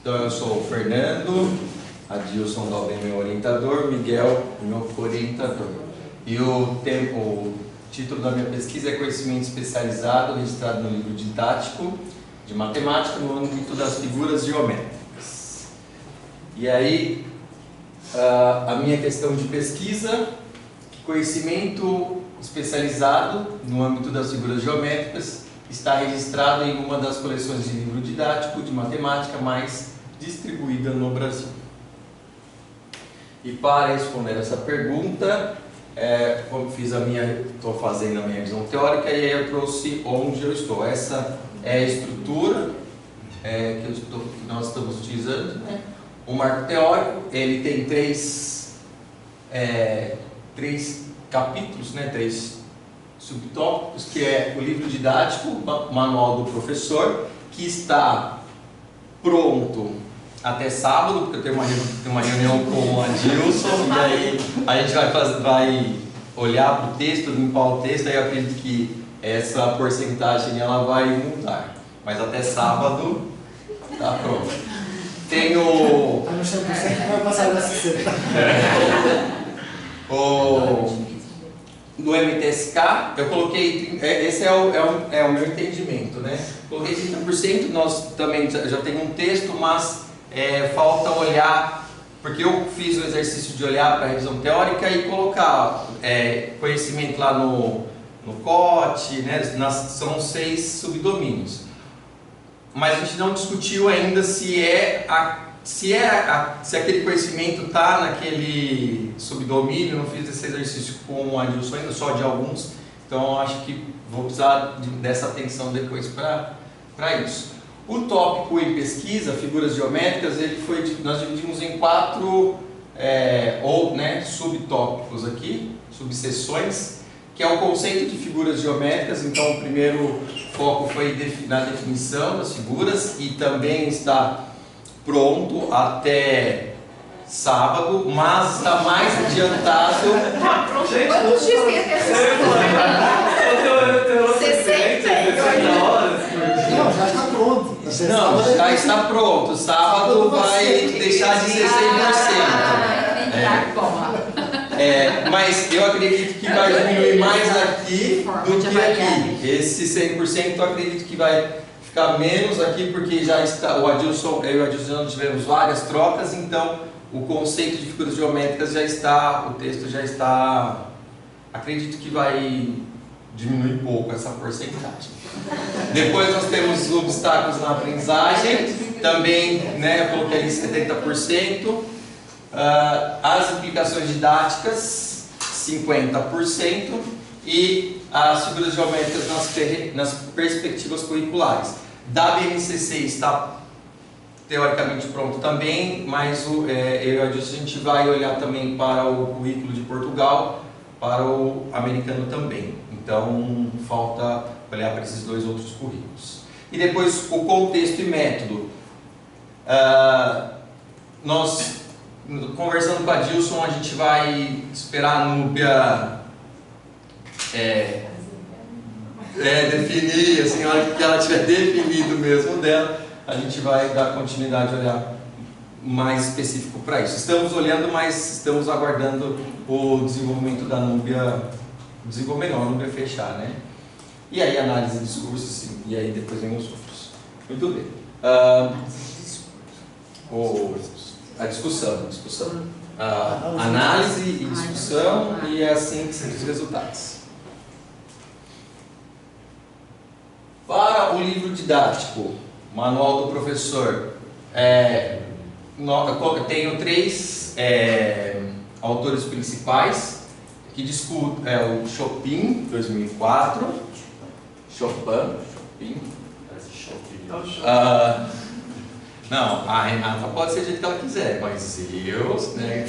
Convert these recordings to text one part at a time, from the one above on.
Então eu sou o Fernando, Adilson Dalben, meu orientador, Miguel, meu orientador. E o título da minha pesquisa é Conhecimento Especializado, registrado no livro didático de matemática no âmbito das figuras geométricas. E aí, a minha questão de pesquisa, conhecimento especializado no âmbito das figuras geométricas, está registrado em uma das coleções de livro didático de matemática mais distribuída no Brasil. E para responder essa pergunta, como estou fazendo a minha visão teórica, e aí eu trouxe onde eu estou. Essa é a estrutura que nós estamos utilizando, né? O marco teórico, ele tem três capítulos, né? 3 subtópicos, que é o livro didático, o manual do professor, que está pronto até sábado, porque eu tenho uma reunião com o Adilson, e aí a gente vai olhar para o texto, limpar o texto, aí eu acredito que essa porcentagem ela vai mudar, mas até sábado está pronto. Tenho... Tá no 100% que vai passar dessa cena. Do MTSK, eu coloquei, esse é o meu entendimento, né? Coloquei 30%, nós também já tem um texto, mas falta olhar, porque eu fiz o exercício de olhar para a revisão teórica e colocar conhecimento lá no COT, né? São 6 subdomínios. Mas a gente não discutiu ainda se aquele conhecimento está naquele subdomínio. Eu não fiz esse exercício com o Adilson ainda, só de alguns, então eu acho que vou precisar dessa atenção depois para isso. O tópico em pesquisa, figuras geométricas, nós dividimos em 4 subtópicos aqui, subseções, que é o conceito de figuras geométricas. Então o primeiro foco foi na definição das figuras, e também está pronto até sábado, mas está mais adiantado. Quantos dias tem até Não, já está pronto. Não, já está pronto. Sábado vai deixar de ser 100%. Mas eu acredito que vai diminuir mais aqui do que aqui. Esse 100% eu acredito que vai ficar menos aqui, porque já está, eu e o Adilson já tivemos várias trocas, então o conceito de figuras geométricas já está, o texto já está, acredito que vai diminuir pouco essa porcentagem. Depois nós temos os obstáculos na aprendizagem, também, né, eu coloquei ali 70%, as implicações didáticas, 50%, e as figuras geométricas nas perspectivas curriculares. Da BNCC está teoricamente pronto também, mas eu e a Adilson a gente vai olhar também para o currículo de Portugal, para o americano também. Então falta olhar para esses 2 outros currículos. E depois o contexto e método. Nós, conversando com a Adilson, a gente vai esperar a Núbia definir, assim, a hora que ela tiver definido mesmo dela, a gente vai dar continuidade a olhar mais específico para isso. Estamos olhando, mas estamos aguardando o desenvolvimento da Núbia, a Núbia fechar, né? E aí análise de discurso, sim, e aí depois vem os outros. Muito bem. A discussão. Análise e discussão, e a síntese dos resultados. Para o livro didático, manual do professor, tenho 3 autores principais que discutem, o Chopin, 2004, Chopin. Não, a Renata pode ser do jeito que ela quiser, mas eu, né?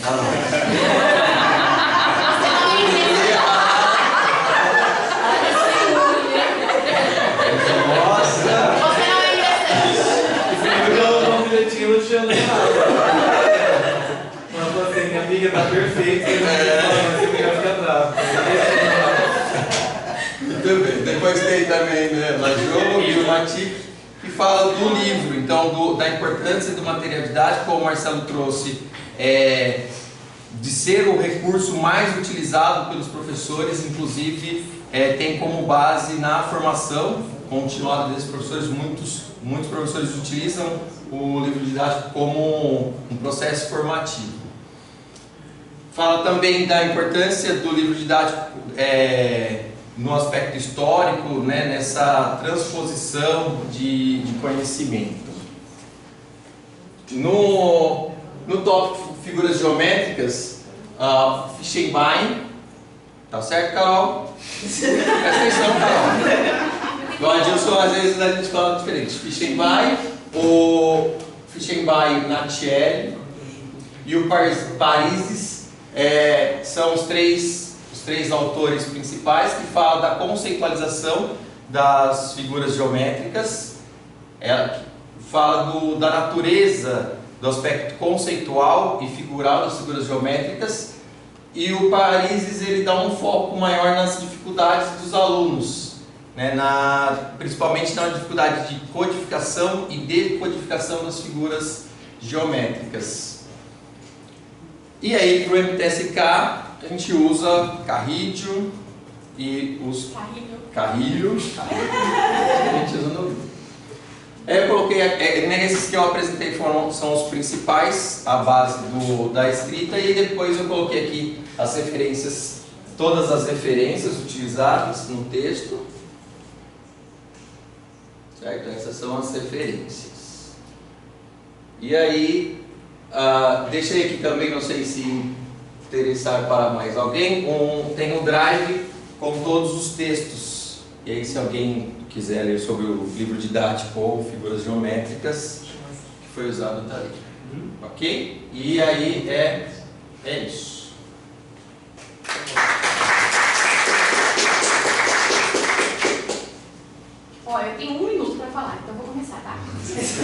Minha amiga tá perfeita, você vai ficar bravo. Muito bem. Depois tem também, né, Lajou, Biomati, que fala do livro, então da importância do material didático, como o Marcelo trouxe, de ser o recurso mais utilizado pelos professores, inclusive tem como base na formação continuada desses professores, muitos professores utilizam o livro didático como um processo formativo. Fala também da importância do livro didático no aspecto histórico, né, nessa transposição de conhecimento. No tópico figuras geométricas, Fischenbein, tá certo, Carol? Presta atenção, Carol. O Adilson, às vezes a gente fala diferente. Fischenbein, o Fischenbein, Nachiel e o Parisis são os três autores principais que falam da conceitualização das figuras geométricas, fala da natureza, do aspecto conceitual e figural das figuras geométricas, e o Parisis ele dá um foco maior nas dificuldades dos alunos, né, principalmente na dificuldade de codificação e decodificação das figuras geométricas. E aí para o MTSK a gente usa Carrilho e os Carrilho. A gente usa no livro. Eu coloquei, nesses que eu apresentei são os principais, a base da escrita, e depois eu coloquei aqui as referências, todas as referências utilizadas no texto. Certo? Essas são as referências. E aí, deixei aqui também, não sei se interessar para mais alguém, tem um drive com todos os textos. E aí, se alguém quiser ler sobre o livro didático ou figuras geométricas que foi usado, tá ali. Ok? E aí é isso. Ó, eu tenho 1 minuto para falar, então vou começar, tá?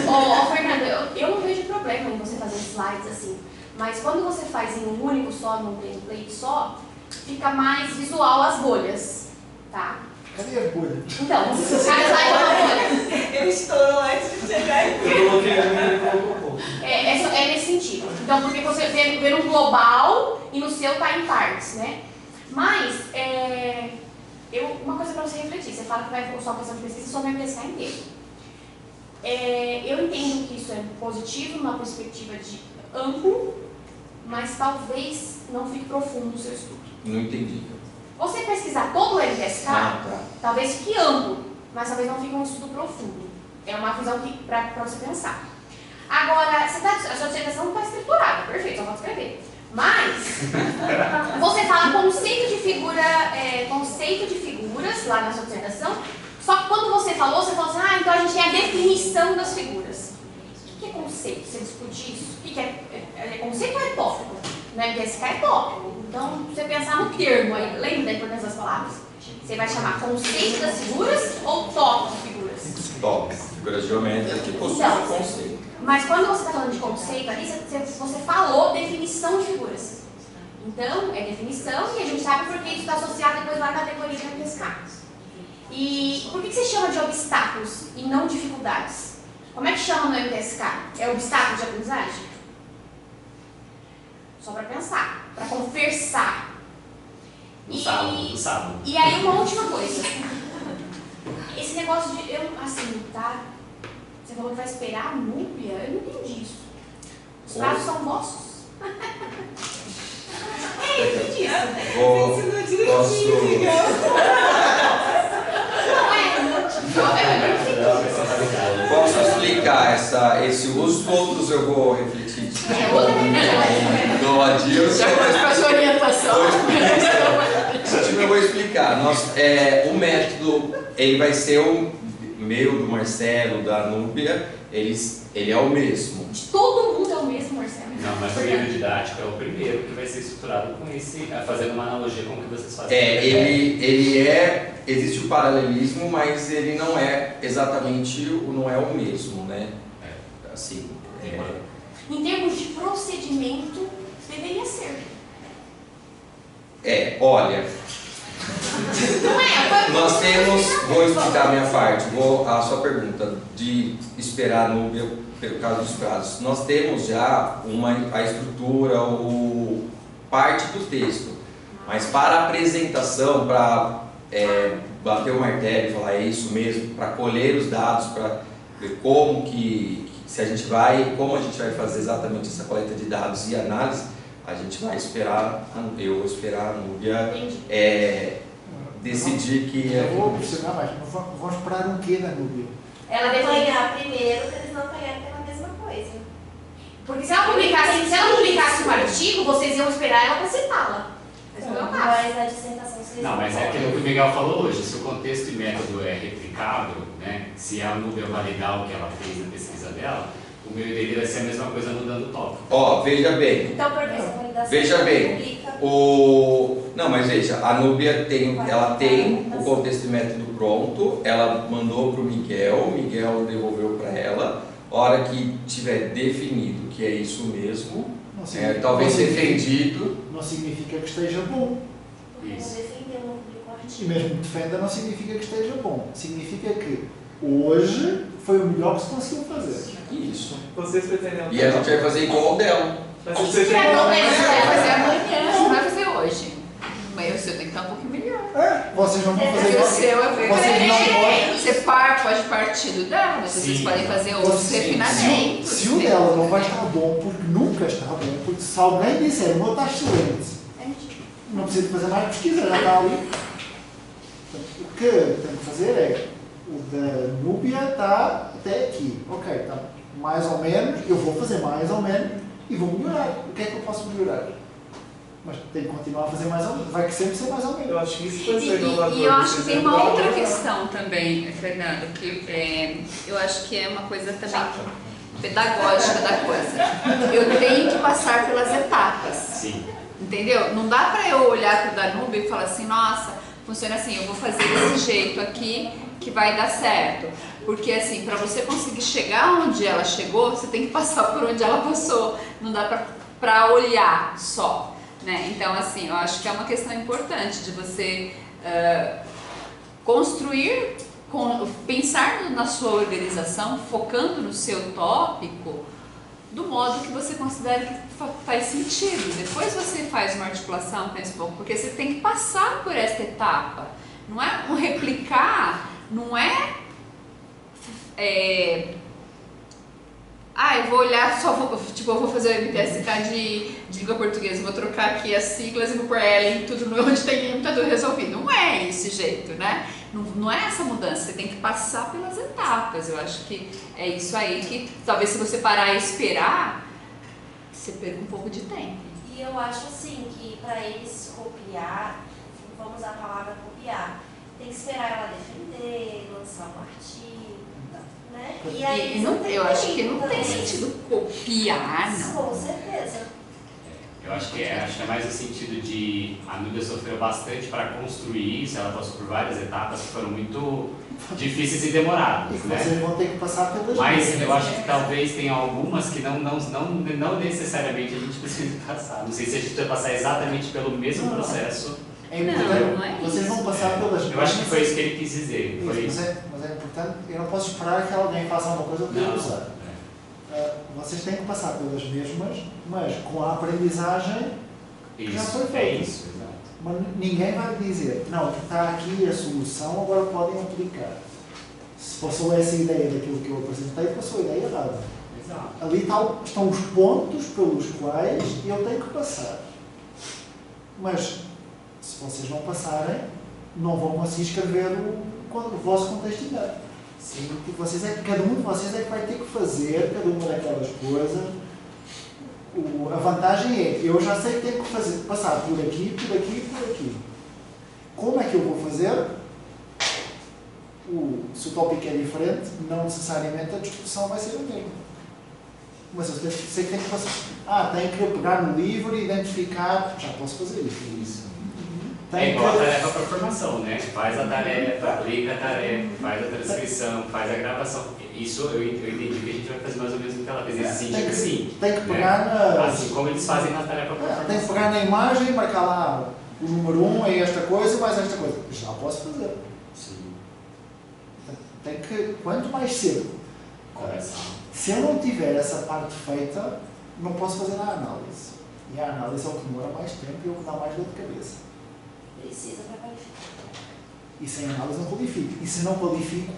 Ó, Fernando, eu não vejo problema em você fazer slides assim, mas quando você faz em um único só, num template só, fica mais visual as bolhas, tá? Cadê a bolha? Então, cada slide é uma bolha. Eu estou antes de chegar aí. Eu coloquei um e ele colocou. É nesse sentido. Então, porque você vê no global e no seu tá em partes, né? Mas, uma coisa para você refletir, você fala que vai só questão de pesquisa, só vai pescar inteiro. Eu entendo que isso é positivo numa perspectiva de amplo, mas talvez não fique profundo no seu estudo. Não entendi. Você pesquisar todo o MTSK, talvez fique amplo, mas talvez não fique um estudo profundo. É uma visão para você pensar. Agora, a sua dissertação não está escriturada, perfeito, só pode escrever. Mas, você fala conceito de figuras lá na sua dissertação, só que quando você falou assim, então a gente tem a definição das figuras. O que é conceito? Você discute isso? O que é conceito ou é tópico? No MTSK é tópico. Então, você pensar no termo aí, lembra da importância das palavras? Você vai chamar conceito das figuras ou tópico de figuras? Tópico, figuras geométricas que possuem conceito. Mas quando você está falando de conceito ali, você falou definição de figuras. Então, é definição e a gente sabe porque isso está associado depois lá na categoria de MTSK. E por que você chama de obstáculos e não dificuldades? Como é que chama no MTSK? É obstáculo de aprendizagem? Só para pensar, para conversar. No sábado. E aí uma última coisa. Esse negócio de, tá? Você falou que vai esperar a núpia? Eu não entendi isso. Os prazos são vossos? Eu entendi isso. Posso explicar esse uso, outros eu vou refletir. Do Adilson. Eu vou explicar. O método ele vai ser o meu, do Marcelo, da Núbia, ele é o mesmo. De todo mundo é o mesmo, Marcelo. Não, mas o livro didático é o primeiro que vai ser estruturado com fazendo uma analogia com o que vocês fazem. Existe o paralelismo, mas ele não é exatamente, não é o mesmo, né? Assim. Em termos de procedimento, deveria ser. Olha, Não é? Nós temos, vou explicar a minha parte, a sua pergunta de esperar a Núbia pelo caso dos prazos. Nós temos já a estrutura, parte do texto, mas para a apresentação, para bater o martelo e falar é isso mesmo, para colher os dados, para ver como a gente vai fazer exatamente essa coleta de dados e análise, a gente vai esperar, eu vou esperar a Núbia decidir que Eu vou pressionar mais, mas vamos esperar um quê da Núbia? Ela deve Apanhar primeiro, para eles não apanharem pela mesma coisa. Porque se ela publicasse um artigo, vocês iam esperar ela para citá-la. Esse é o meu caso. Mas na dissertação vocês Não, mas é aquilo que o Miguel falou hoje, se o contexto e método é replicável, né, se a Núbia validar o que ela fez na pesquisa dela, o meu e dele vai ser a mesma coisa mudando o tópico. Veja bem. Então, por que essa validação Veja bem, publica? não, mas veja, a Núbia tem o contexto e método pronto, ela mandou para o Miguel devolveu para ela, a hora que tiver definido que é isso mesmo, talvez defendido. Não significa que esteja bom. Isso. Defendeu, não publicou E artigo. mesmo que defenda não significa que esteja bom. Significa que hoje foi o melhor que se conseguiu fazer. Isso. Vocês pretendem E a gente vai fazer igual o dela. Mas A gente vocês vai pretendem- Vai fazer amanhã, não vai fazer hoje. Mas o seu tem que estar um pouquinho melhor. Vocês não vão fazer Porque o igual. seu é Vocês não podem. Você pode partir do dela, mas vocês Sim. podem fazer outros Sim. refinamentos. Se o dela não vai estar bom, porque nunca está bom, porque se alguém disser o meu está excelente, É mentira. não precisa de fazer mais pesquisa, já está ali. Portanto, o que tem que fazer é, o da Núbia está até aqui. Ok, está mais ou menos, eu vou fazer mais ou menos e vou melhorar. O que é que eu posso melhorar? Mas tem que continuar a fazer mais ou menos. Vai sempre ser mais ou menos. Eu acho que isso vai ser inovador. E eu acho que vocês tem uma entraram- outra questão também, Fernando, que eu acho que é uma coisa também pedagógica da coisa. Eu tenho que passar pelas etapas. Sim. Entendeu? Não dá pra eu olhar pro Danube e falar assim, nossa, funciona assim, eu vou fazer desse jeito aqui que vai dar certo. Porque assim, pra você conseguir chegar onde ela chegou, você tem que passar por onde ela passou. Não dá pra olhar só, né? Então assim, eu acho que é uma questão importante de você construir, pensar na sua organização, focando no seu tópico, do modo que você considere que faz sentido. Depois você faz uma articulação, pensa um pouco, porque você tem que passar por esta etapa. Não é um replicar, não é eu vou olhar, eu vou fazer o MTSK de língua portuguesa, vou trocar aqui as siglas e vou pôr ela em tudo onde tem tá tudo resolvido. Não é esse jeito, né? Não é essa mudança, você tem que passar pelas etapas. Eu acho que é isso aí que, talvez se você parar e esperar, você perca um pouco de tempo. E eu acho assim que para eles copiar, vamos usar a palavra copiar, tem que esperar ela defender, lançar um artigo, né? E aí eles não têm Eu acho que tempo não tem também. sentido copiar, não. Com certeza. Eu acho que é mais no sentido de a Núbia sofreu bastante para construir isso, ela passou por várias etapas que foram muito difíceis e E demoradas, que né? vocês vão ter que passar pelas Mas mesmas. eu acho que talvez tenha algumas que não necessariamente a gente precisa passar. Não sei se a gente vai passar exatamente pelo mesmo Não. processo. É importante. Não é isso. Vocês vão passar pelas Eu acho que foi isso que ele quis dizer. Foi Isso, mas é importante, eu não posso esperar que alguém faça uma coisa para eu usar. Vocês têm que passar pelas mesmas, mas com a aprendizagem, Já foi Isso, feito. isso, exato. mas ninguém vai dizer, não, está aqui a solução, agora podem aplicar. Se passou essa ideia daquilo que eu apresentei, passou a ideia errada. Exato. Ali estão os pontos pelos quais eu tenho que passar. Mas, se vocês não passarem, não vão conseguir escrever o vosso contexto ideal. Sim, porque cada um de vocês é que vai ter que fazer cada uma daquelas coisas. A vantagem é, eu já sei que tenho que passar por aqui, por aqui e por aqui. Como é que eu vou fazer? Se o tópico é diferente, não necessariamente a discussão vai ser a mesma. Mas eu sei que tenho que passar. Tenho que pegar no livro e identificar. Já posso fazer isso. É igual a tarefa para formação, né? Faz a tarefa, aplica a tarefa, faz a transcrição, faz a gravação. Isso eu entendi que a gente vai fazer mais ou menos o que ela fez nesse sentido, sim. Tem que pegar na. Assim como eles fazem na tarefa para Tem que formação. pegar na imagem e marcar lá o número 1 é esta coisa mais esta coisa. Já posso fazer. Sim. Tem que, quanto mais cedo. Correção. Se eu não tiver essa parte feita, não posso fazer a análise. E a análise é o que demora mais tempo e é o que dá mais dor de cabeça. Precisa para qualificar. E sem análise não qualifico. E se não qualifico,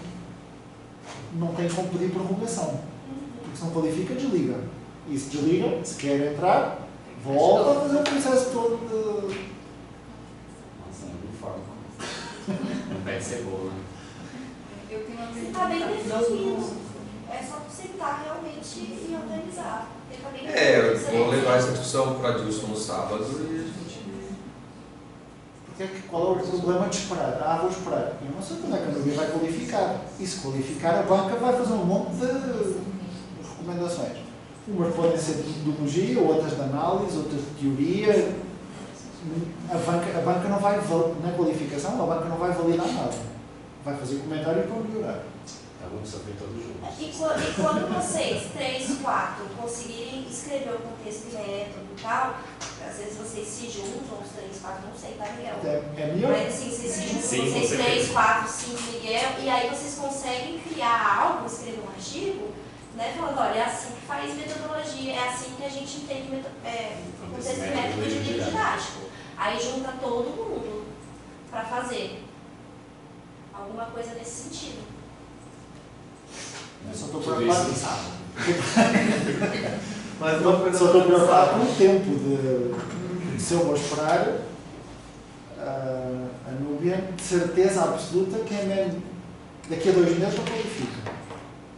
não tem como pedir prorrogação. Porque se não qualifica, desliga. E se desliga, se quer entrar, volta a fazer o processo todo de... Nossa, não forma. Não pede cebola. Eu tenho uma pergunta. Está bem definido. É só sentar realmente e organizar. Fica bem Eu definido. vou levar essa discussão para a Dilson no sábado e a gente... Porque qual é o problema de esperar? Vou esperar. Eu não sei quando é que a Nubia vai qualificar. E se qualificar, a banca vai fazer um monte de recomendações. Umas podem ser de metodologia, outras de análise, outras de teoria. A banca não vai, na qualificação, a banca não vai validar nada. Vai fazer comentário para melhorar. Tá bom, sofrer todos juntos. E quando vocês, 3, 4, conseguirem escrever o contexto e método e tal, às vezes vocês se juntam, os 3, 4, não sei, tá, Miguel? É melhor. Mas assim, vocês se juntam, Sim, com vocês certeza. 3, 4, 5, Miguel, e aí vocês conseguem criar algo, escrever um artigo, né, falando, olha, é assim que faz metodologia, é assim que a gente entende contexto e método de livro didático. Aí junta todo mundo para fazer alguma coisa nesse sentido. Eu só estou Tudo preocupado. isso no sábado. Mas uma coisa Só estou preocupado com o tempo de se eu vou esperar a Núbia, de certeza absoluta que é mesmo daqui a 2 meses eu qualifico.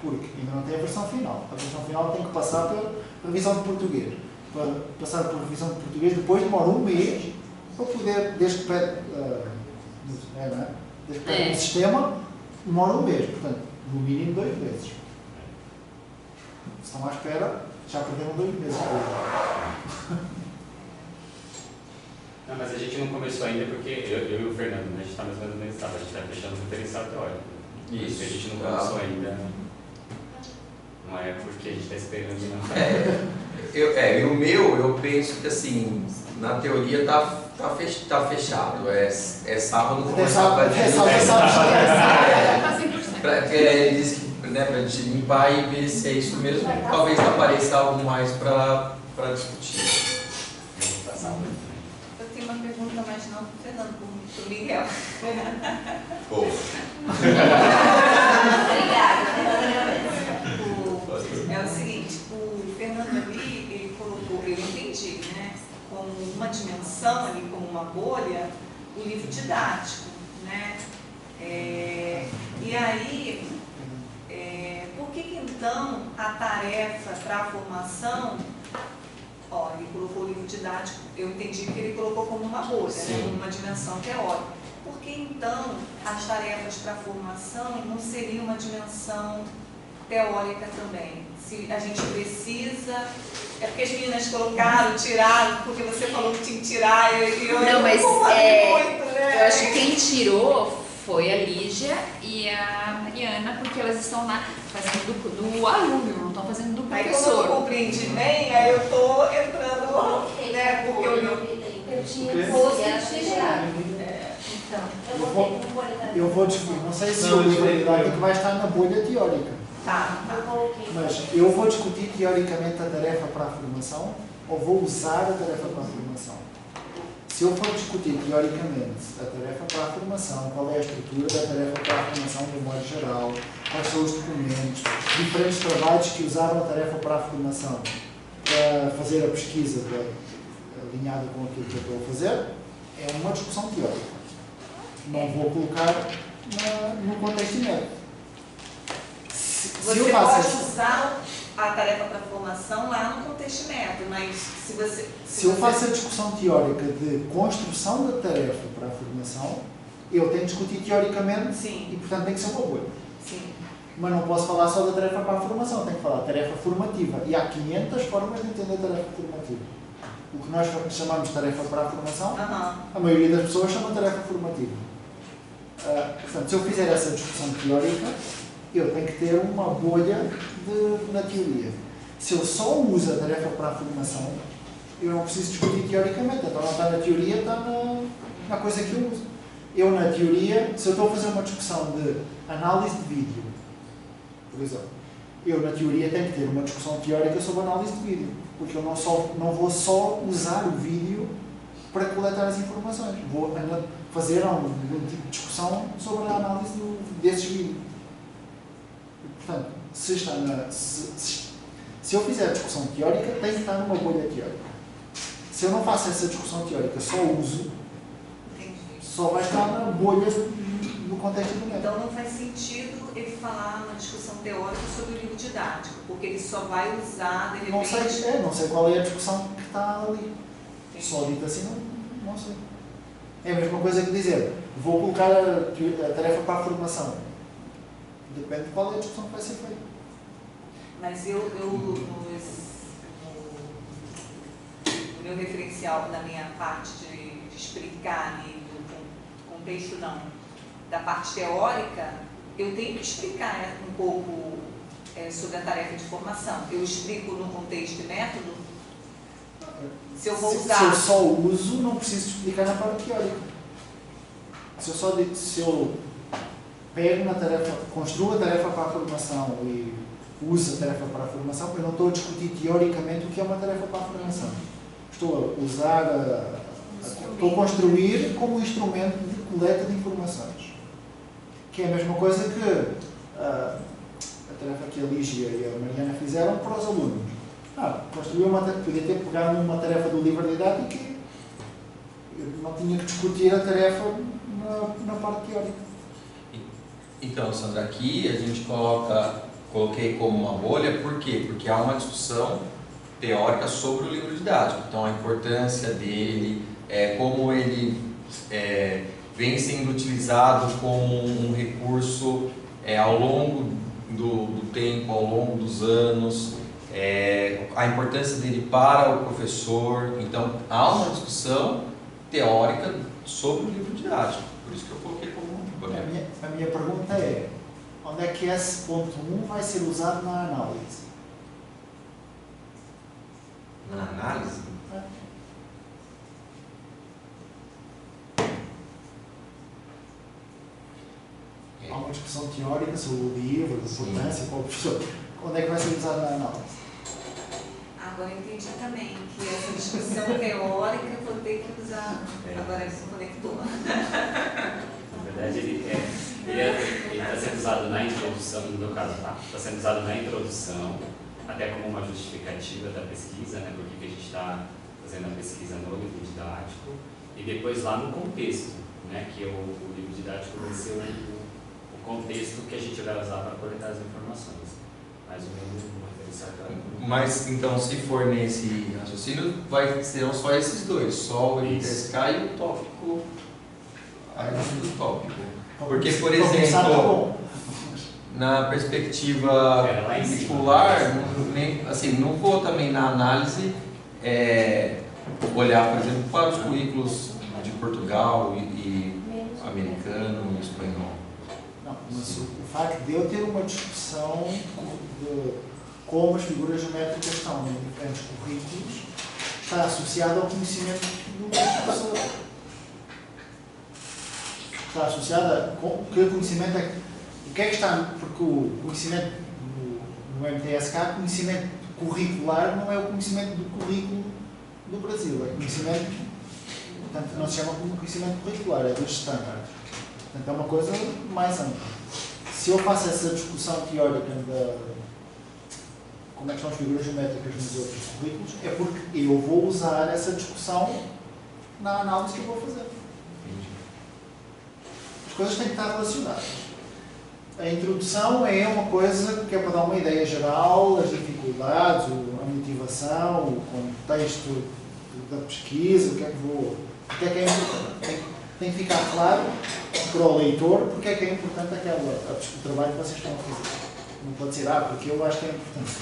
Porque ainda não tem a versão final. A versão final tem que passar pela revisão de português. Para passar por revisão de português, depois demora 1 mês para poder, desde que pede, desde que pede no sistema, demora 1 mês. Portanto, no mínimo 2 meses. Se estão à espera, já perderam 2 meses. Não, mas a gente não começou ainda porque eu e o Fernando, a gente está mais ou menos nesse estado, a gente está fechando o referencial teórico. Isso. A gente não começou ainda. Não é porque a gente está esperando, não. E o meu, eu penso que assim, na teoria tá fechado. É sábado começar a ele disse que pra gente limpar e ver se é isso mesmo. Talvez apareça algo mais para discutir. Eu tenho uma pergunta, mas não para o Fernando, para o Miguel. Obrigada. É o seguinte, o Fernando ali, ele colocou, eu entendi, né, como uma dimensão ali, como uma bolha, o livro didático, né? E aí, por que então a tarefa para a formação, ele colocou o livro didático, eu entendi que ele colocou como uma bolha, né, como uma dimensão teórica. Por que então as tarefas para a formação não seriam uma dimensão teórica também? Se a gente precisa... É porque as meninas colocaram, tiraram, porque você falou que tinha que tirar, Não, mas muito, né? eu acho que quem tirou foi a Lígia e a Mariana, porque elas estão lá fazendo do aluno, não estão fazendo do Aí como eu não professor. compreendi bem, aí eu tô entrando, né, porque Eu tinha que Eu vou discutir, não sei se Não, o eu livro sei. didático vai estar na bolha teórica, Tá. mas eu vou discutir teoricamente a tarefa para a formação ou vou usar a tarefa para a formação. Se eu for discutir teoricamente a tarefa para a formação, qual é a estrutura da tarefa para a formação de um modo geral, quais são os documentos, diferentes trabalhos que usaram a tarefa para a formação para fazer a pesquisa alinhada com aquilo que eu estou a fazer, é uma discussão teórica. Não vou colocar no contexto médico. Se Você eu faço pode essa- usar a tarefa para formação lá no contexto método, mas se você... Se eu faço a discussão teórica de construção da tarefa para a formação, eu tenho que discutir teoricamente Sim. e, portanto, tem que ser uma bolha. Sim. Mas não posso falar só da tarefa para a formação, tenho que falar da tarefa formativa. E há 500 formas de entender a tarefa formativa. O que nós chamamos de tarefa para a formação, a maioria das pessoas chama de tarefa formativa. Portanto, se eu fizer essa discussão teórica, eu tenho que ter uma bolha na teoria. Se eu só uso a tarefa para a formação, eu não preciso discutir teoricamente, então não está na teoria, está na coisa que eu uso. Eu, na teoria, se eu estou a fazer uma discussão de análise de vídeo, por exemplo, eu, na teoria, tenho que ter uma discussão teórica sobre análise de vídeo, porque eu não vou só usar o vídeo para coletar as informações. Vou fazer um tipo de discussão sobre a análise desses vídeos. Portanto, se eu fizer a discussão teórica, tem que estar numa bolha teórica. Se eu não faço essa discussão teórica, só uso, só vai estar na bolha no contexto do método. Então não faz sentido ele falar uma discussão teórica sobre o livro didático, porque ele só vai usar, de repente... Não sei qual é a discussão que está ali. Só dito assim, não sei. É a mesma coisa que dizer, vou colocar a tarefa para a formação. Depende de qual é a discussão que vai ser feita. Mas no meu referencial, na minha parte de explicar ali, do contexto não, da parte teórica, eu tenho que explicar um pouco sobre a tarefa de formação. Eu explico no contexto e método. Se eu vou usar... Se eu só uso, não preciso explicar na parte teórica. Se eu pego na tarefa, construo a tarefa para a formação e uso a tarefa para a formação, eu não estou a discutir teoricamente o que é uma tarefa para a formação. Estou a usar, estou a construir como um instrumento de coleta de informações. Que é a mesma coisa que a tarefa que a Lígia e a Mariana fizeram para os alunos. Podia ter pegado numa tarefa do livro didático e eu não tinha que discutir a tarefa na parte teórica. Então, Sandra, aqui a gente coloquei como uma bolha, por quê? Porque há uma discussão teórica sobre o livro didático. Então, a importância dele, como ele vem sendo utilizado como um recurso ao longo do tempo, ao longo dos anos, a importância dele para o professor. Então, há uma discussão teórica sobre o livro didático. Por isso que eu coloquei como bolha. A minha pergunta é, onde é que esse ponto 1 vai ser usado na análise? Na análise? Há uma discussão teórica sobre o livro, a importância para o professor. Onde é que vai ser usado na análise? Agora eu entendi também que essa discussão teórica eu vou ter que usar. Agora ele se conectou. Na verdade, ele está sendo usado na introdução, no meu caso, tá? Está sendo usado na introdução, até como uma justificativa da pesquisa, né? Porque a gente está fazendo a pesquisa no livro didático, e depois lá no contexto, né? Que o livro didático vai ser o contexto que a gente vai usar para coletar as informações. Mais ou menos uma referência. Mas, então, se for nesse raciocínio, serão só esses dois, só o MTSK e o tópico, a análise do tópico. Porque, por exemplo, na perspectiva curricular, não vou também na análise olhar, por exemplo, para os currículos de Portugal e americano e espanhol. Não, mas o facto de eu ter uma discussão de como as figuras geométricas estão em diferentes currículos está associado ao conhecimento do professor. Está associado a que conhecimento o que é que está, porque o conhecimento no MTSK, conhecimento curricular não é o conhecimento do currículo do Brasil, é conhecimento, portanto não se chama como conhecimento curricular, é dos estándares. Portanto é uma coisa mais ampla. Se eu faço essa discussão teórica de como é que são as figuras geométricas nos outros currículos, é porque eu vou usar essa discussão na análise que eu vou fazer. As coisas têm que estar relacionadas. A introdução é uma coisa que é para dar uma ideia geral, as dificuldades, a motivação, o contexto da pesquisa, o que é que é importante. Tem que ficar claro para o leitor porque é que é importante o trabalho que vocês estão a fazer. Não pode ser, porque eu acho que é importante.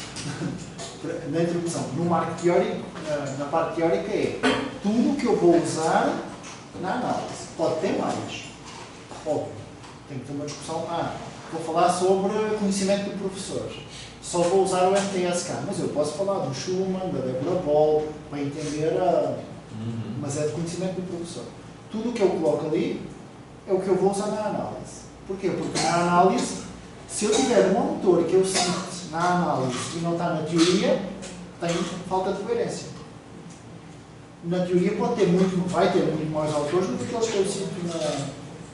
Na introdução, no marco teórico, na parte teórica é tudo o que eu vou usar na análise. Pode ter mais. Óbvio. Tem que ter uma discussão. vou falar sobre conhecimento do professor. Só vou usar o MTSK, mas eu posso falar do Schumann, da Deborah Ball, para entender mas é de conhecimento do professor. Tudo o que eu coloco ali é o que eu vou usar na análise. Porquê? Porque na análise, se eu tiver um autor que eu cito na análise e não está na teoria, tem falta de coerência. Na teoria vai ter muito mais autores do que aqueles que eu cito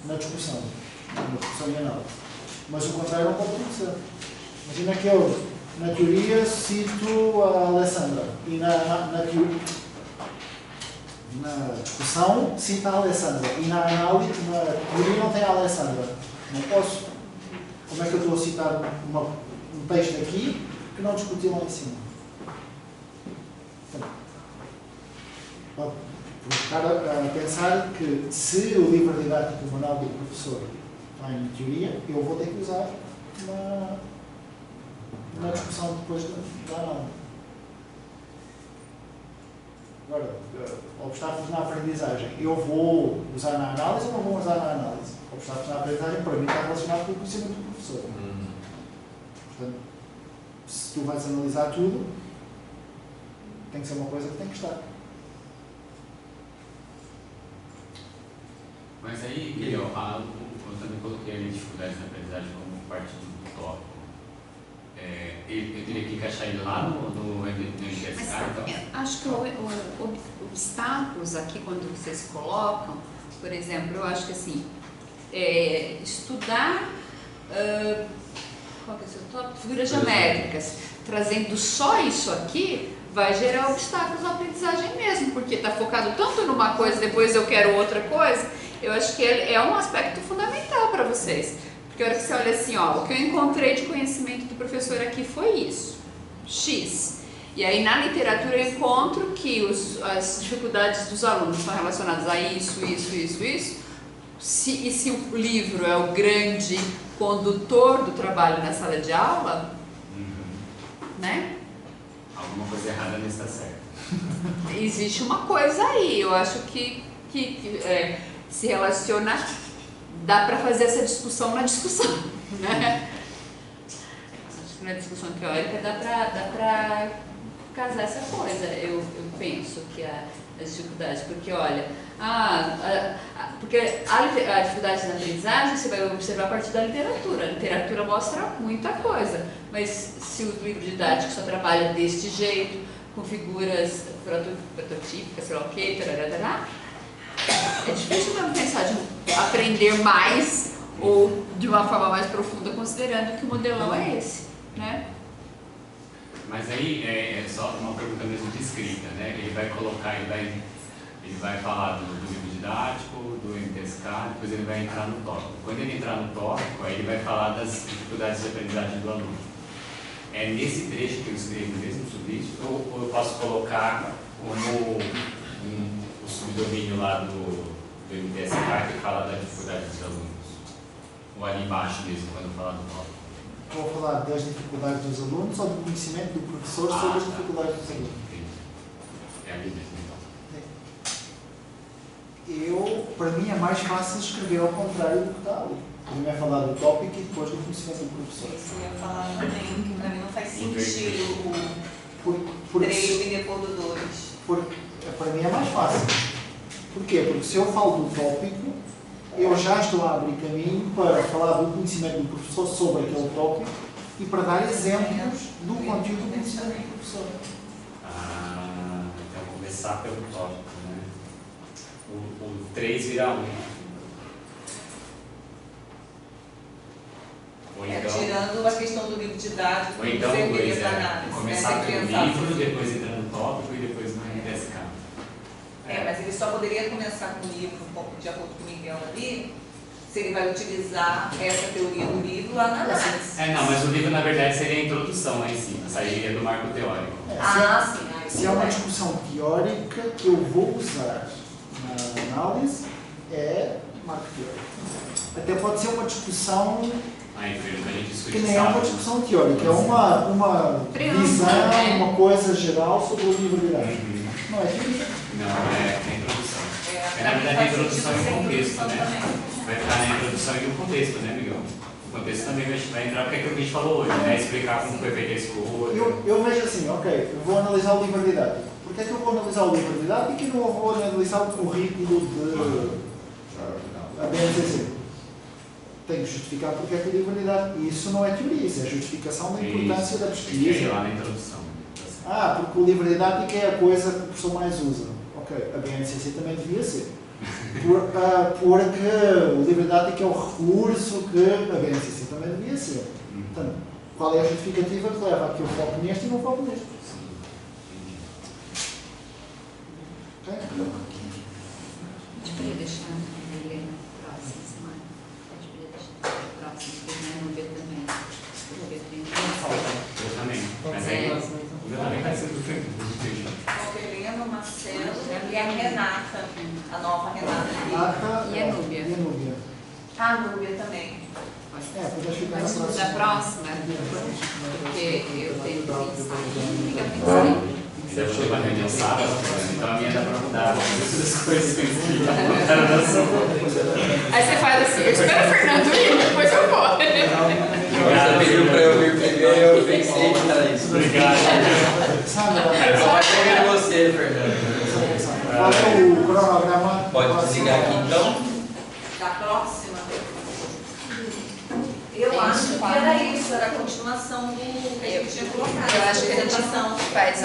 na discussão e análise. Mas o contrário não pode acontecer. Imagina que eu, na teoria, cito a Alessandra e na discussão cito a Alessandra e na análise, na teoria não tem a Alessandra. Não posso. Como é que eu estou a citar um texto aqui que não discuti lá em cima? Pode ficar a pensar que se o livro didático do manual do professor está em teoria, eu vou ter que usar na discussão depois da análise. Agora, obstáculos na aprendizagem. Eu vou usar na análise ou não vou usar na análise? Obstáculos na aprendizagem, para mim, está relacionado com o conhecimento do professor. Portanto, se tu vais analisar tudo, tem que ser uma coisa que tem que estar. Mas aí, Miguel, eu também coloquei a dificuldade na aprendizagem como parte do tópico. Eu teria que encaixar ele lá no MTSK, então? Acho que obstáculos aqui, quando vocês colocam, por exemplo, eu acho que assim, estudar, qual que é o seu tópico? Figuras geométricas, trazendo só isso aqui, vai gerar obstáculos na aprendizagem mesmo, porque está focado tanto numa coisa, depois eu quero outra coisa. Eu acho que é um aspecto fundamental para vocês. Porque a hora que você olha assim, ó, o que eu encontrei de conhecimento do professor aqui foi isso, X. E aí na literatura eu encontro que as dificuldades dos alunos são relacionadas a isso. E se o livro é o grande condutor do trabalho na sala de aula, né? Alguma coisa errada não está certa. Existe uma coisa aí, eu acho que se relaciona, dá para fazer essa discussão na discussão, né? Acho que na discussão teórica dá para casar essa coisa, eu penso que as dificuldades, porque olha, porque a dificuldade na aprendizagem você vai observar a partir da literatura. A literatura mostra muita coisa, mas se o livro didático só trabalha deste jeito, com figuras prototípicas, sei lá o que, é difícil mesmo pensar de aprender mais ou de uma forma mais profunda, considerando que o modelão é esse, né? Mas aí é só uma pergunta mesmo de escrita, né? Ele vai colocar, ele vai falar do livro didático, do MTSK, depois ele vai entrar no tópico. Quando ele entrar no tópico, aí ele vai falar das dificuldades de aprendizagem do aluno. É nesse trecho que eu escrevo mesmo sobre isso, ou eu posso colocar como o subdomínio lá do MTSK que fala da dificuldade dos alunos? Ou ali embaixo mesmo, quando eu falar do tópico? Vou falar das dificuldades dos alunos ou do conhecimento do professor sobre as dificuldades dos alunos? É ali mesmo, então. Para mim é mais fácil escrever ao contrário do que está ali. Primeiro é falar do tópico e depois do conhecimento do professor. Isso eu ia falar também, que para mim não faz sentido o 3 e depois do 2. Para mim é mais fácil. Por quê? Porque se eu falo do tópico, eu já estou a abrir caminho para falar do conhecimento do professor sobre aquele tópico e para dar exemplos do conteúdo do conhecimento do professor. Então começar pelo tópico, né? O 3 vira 1. Ou então, tirando a questão do livro didático, ou então começar pelo livro, depois entrar no tópico e depois no MTSK. Mas ele só poderia começar com o livro, de acordo com o Miguel ali, se ele vai utilizar essa teoria do livro lá na análise. Não, mas o livro na verdade seria a introdução lá em cima, sairia do marco teórico. Sim. Se é uma discussão teórica que eu vou usar na análise, é marco teórico. Até pode ser uma discussão que nem é uma discussão teórica, é uma visão, uma coisa geral sobre o livro didático. Não é teoria. Não, é a introdução. Na verdade, a introdução e o contexto, né? Vai ficar na introdução e no contexto, né, Miguel? contexto também vai entrar porque é aquilo que a gente falou hoje, né? Explicar como foi feita a escolha. Eu vejo assim, ok, eu vou analisar o livro didático. Porquê é que eu vou analisar o livro didático e não vou analisar o currículo da BNCC? Tenho que justificar porque é que o livro didático. E isso não é teoria, isso é justificação da importância da pesquisa. Lá na introdução. Porque o livro didático é a coisa que o professor mais usa. Ok, a BNCC também devia ser. Porque o livro didático é o recurso que a BNCC também devia ser. Portanto, qual é a justificativa que leva a que eu foco neste e não foco neste? Ok? A gente podia deixar a Helena próxima semana. A gente podia deixar a próxima, porque não é no B também. Porque tem Eu também. Mas aí, o meu também vai ser do Fernando. O Helena, o Marcelo e a Renata, a nova Renata. E a Núbia. E a Núbia. A Núbia também. Podes ficar na Mas próxima. da próxima, porque eu tenho que sair, fica pensando. Se eu for uma reunião sábado, então a minha dá pra mudar as coisas que era da sua. Aí você faz assim, eu espero o Fernando ir, depois eu vou. Você pediu para eu vir primeiro, eu pensei para isso. Obrigado. Só vai pegar você, Fernando. Qual é o cronograma? Pode desligar aqui então. Da próxima. Eu acho que era isso, era a continuação do que a gente tinha colocado. Eu acho que a gente apresentação. faz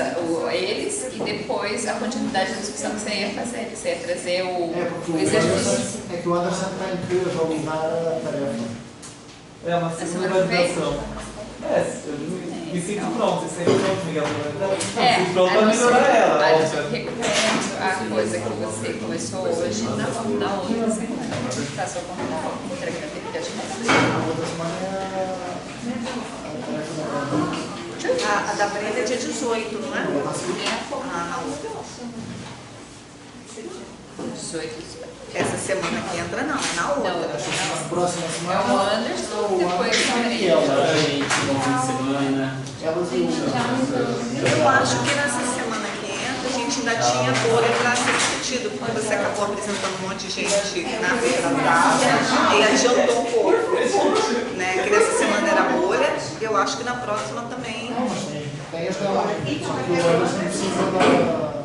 eles e depois a continuidade da discussão que você ia fazer. Você ia trazer o exercício. É que o Anderson tem que validar a tarefa. É uma segunda validação. Eu me sinto pronto, você sempre pronto, Miguel. Me sinto pronto para melhorar ela. Aí óbvio. você recupera a coisa que você começou hoje na outra semana. Tá só com entrega da atividade. A outra semana é a tarefa A da Brenda é dia 18, não é? Ah, 18. essa semana que entra não, é na outra. A próxima É semana o Anderson, depois o e Maria. ela. Bom fim de semana. Elas e o Eu acho que nessa semana que entra a gente ainda tinha bolha para ser discutido, porque você acabou apresentando um monte de gente na feira e adiantou um pouco. Né? Que nessa semana era bolha, eu acho que na próxima também. Não, mas tem esta lá. Só que o Anderson precisa da.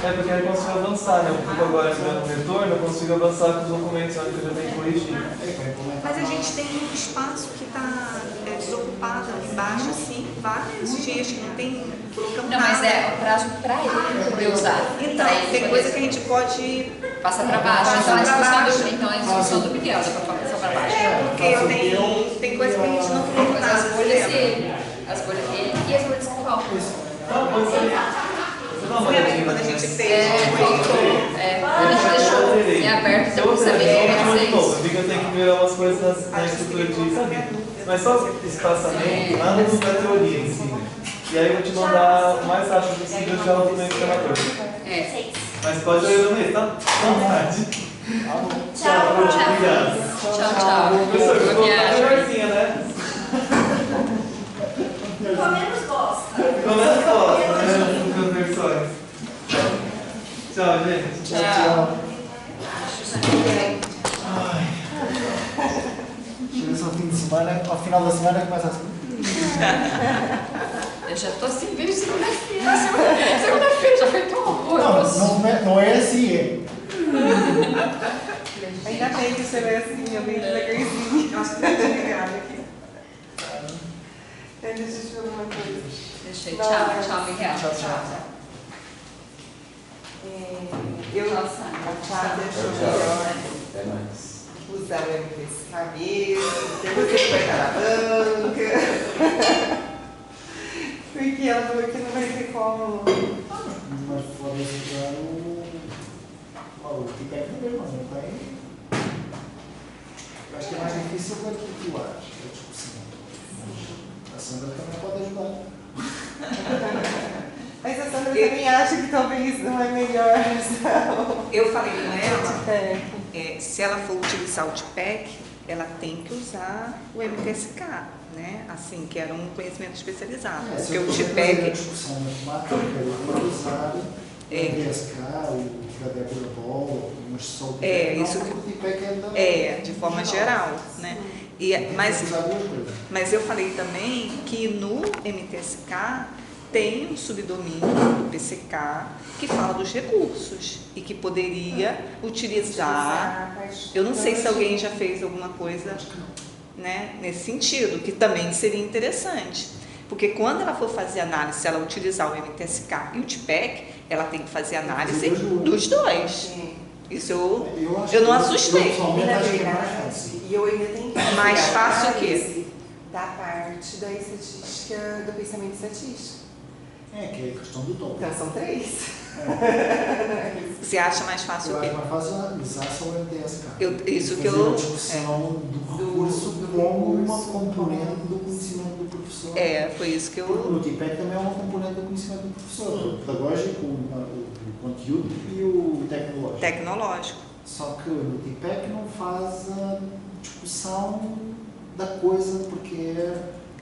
É porque eu consigo avançar, né? Porque agora tirando o retorno, eu consigo avançar com os documentos que eu já tenho corrigido. Mas a gente tem um espaço que está desocupado ali embaixo, assim, vários dias que não tem. Colocamos Não, mas nada. é o prazo para ele poder usar. Então, tem coisa que a gente pode. Passar para baixo. Então a discussão do Miguel, dá para passar para baixo. Porque tem coisa que a gente não colocou Mas nada. as folhas dele, as folhas dele e as folhas de São Paulo. Não, pode ser. Você dá uma olhadinha. Quando a gente fez. A gente deixou em aberto, então você saber Eu como fazer eu isso. vi que eu tenho que melhorar umas coisas na estrutura de saber. Mas só espaçamento, nada da teoria em si, né? E aí eu vou te mandar o mais rápido possível já o documento relator. Mas pode ler no mês, tá? Vontade. Tchau, obrigado. Tchau. Professor, eu Boa vou viagem. melhorzinha, né? Ficou menos bosta. Ficou menos foto, né? Com versões. Tchau, gente. Tchau. Chega só o fim de semana, ao final da semana começa a segunda. Eu já tô assim, vejo segunda-feira. Segunda-feira já foi tão horroroso. Não é assim, é. Ainda bem que você vai assim, eu bem devagarzinho. Acho que tá ligado aqui. Deixa eu te falar uma coisa. Deixei. Tchau, Miguel. Tchau. Eu Nossa. deixou melhor Até mais. usar o MPSK mesmo, ter você que vai estar na banca. Porque ela falou que não vai ter como. Mas pode usar o TIPEC mesmo, não tem. Eu acho que é mais difícil ver titulares, a discussão. A Sandra também pode ajudar. Mas a Sandra também acha que talvez não é melhor. Eu falei com ela, se ela for utilizar o TPEC, ela tem que usar o MTSK, né? Assim, que era um conhecimento especializado. Se Porque eu o for fazer a TPEC. discussão matemática, eu vou usar o MTSK, o da Débora Boll, mas só o TIPEC. Isso não, que- o TIPEC é da... De forma geral, né? Mas eu falei também que no MTSK tem um subdomínio do PCK que fala dos recursos e que poderia utilizar. Eu não sei se alguém já fez alguma coisa, né, nesse sentido, que também seria interessante. Porque quando ela for fazer análise, se ela utilizar o MTSK e o TPEC, ela tem que fazer análise dos dois. Isso eu não assustei. E eu ainda tenho que mais fácil o quê? Da parte da estatística, do pensamento estatístico. Que é a questão do tom. Então são 3. Você acha mais fácil o quê? Eu acho mais fácil analisar só o MTSK. Isso que eu... a discussão do recurso como uma componente do conhecimento do professor. Foi isso que eu... No TPEC também é uma componente do conhecimento do professor. O pedagógico, o conteúdo e o tecnológico. Tecnológico. Só que no TPEC não faz a discussão da coisa porque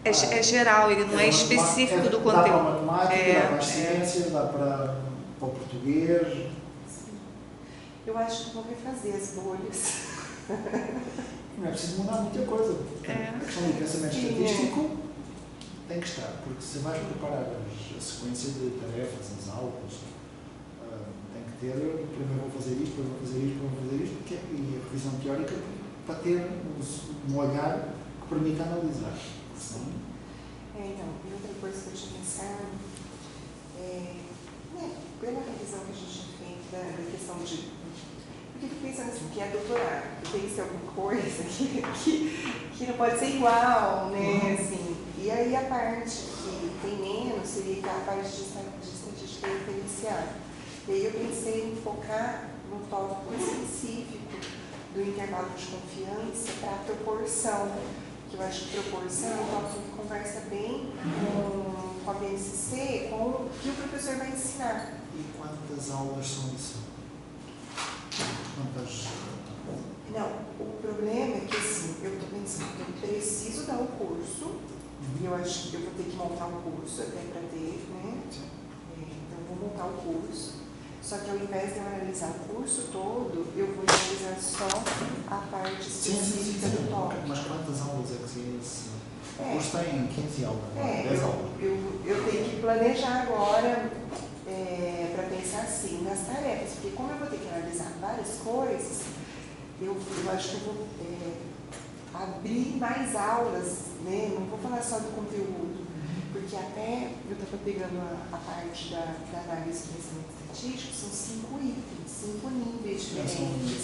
é geral, ele não é específico do conteúdo. Dá para a matemática, dá para as ciências, dá para o português. Eu acho que vou refazer as bolhas. Não é preciso mudar muita coisa. A questão do pensamento estatístico tem que estar, porque se vais preparar a sequência de tarefas, as aulas, tem que ter, primeiro vou fazer isto, depois vou fazer isto, depois vou fazer isto, e a revisão teórica para ter um olhar que permita analisar. Não, e outra coisa que eu tinha pensado pela revisão que a gente tinha feito da questão de... Porque eu fico pensando assim, que é doutorado, tem que ser alguma coisa que não pode ser igual, né? Assim, e aí a parte que tem menos seria a parte de estatística referenciada. E aí eu pensei em focar no tópico específico do intervalo de confiança para a proporção, que eu acho que proporção é um tópico que conversa bem com a BNCC, com o que o professor vai ensinar. E quantas aulas são isso? Quantas? Não, o problema é que assim, eu estou pensando que eu preciso dar o curso, e eu acho que eu vou ter que montar um curso até para ter, né? Então eu vou montar o curso. Só que ao invés de eu analisar o curso todo, eu vou analisar só a parte específica do tópico. Mas quantas aulas é que esse curso tem? 15 aulas? 10 aulas? Eu tenho que planejar agora para pensar assim nas tarefas, porque como eu vou ter que analisar várias coisas, eu acho que eu vou abrir mais aulas, né? Não vou falar só do conteúdo. Porque até eu estava pegando a parte da análise do pensamento estatístico, são 5 itens, 5 níveis diferentes,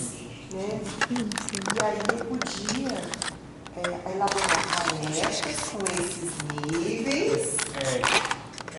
né? E aí eu podia elaborar tarefas com esses níveis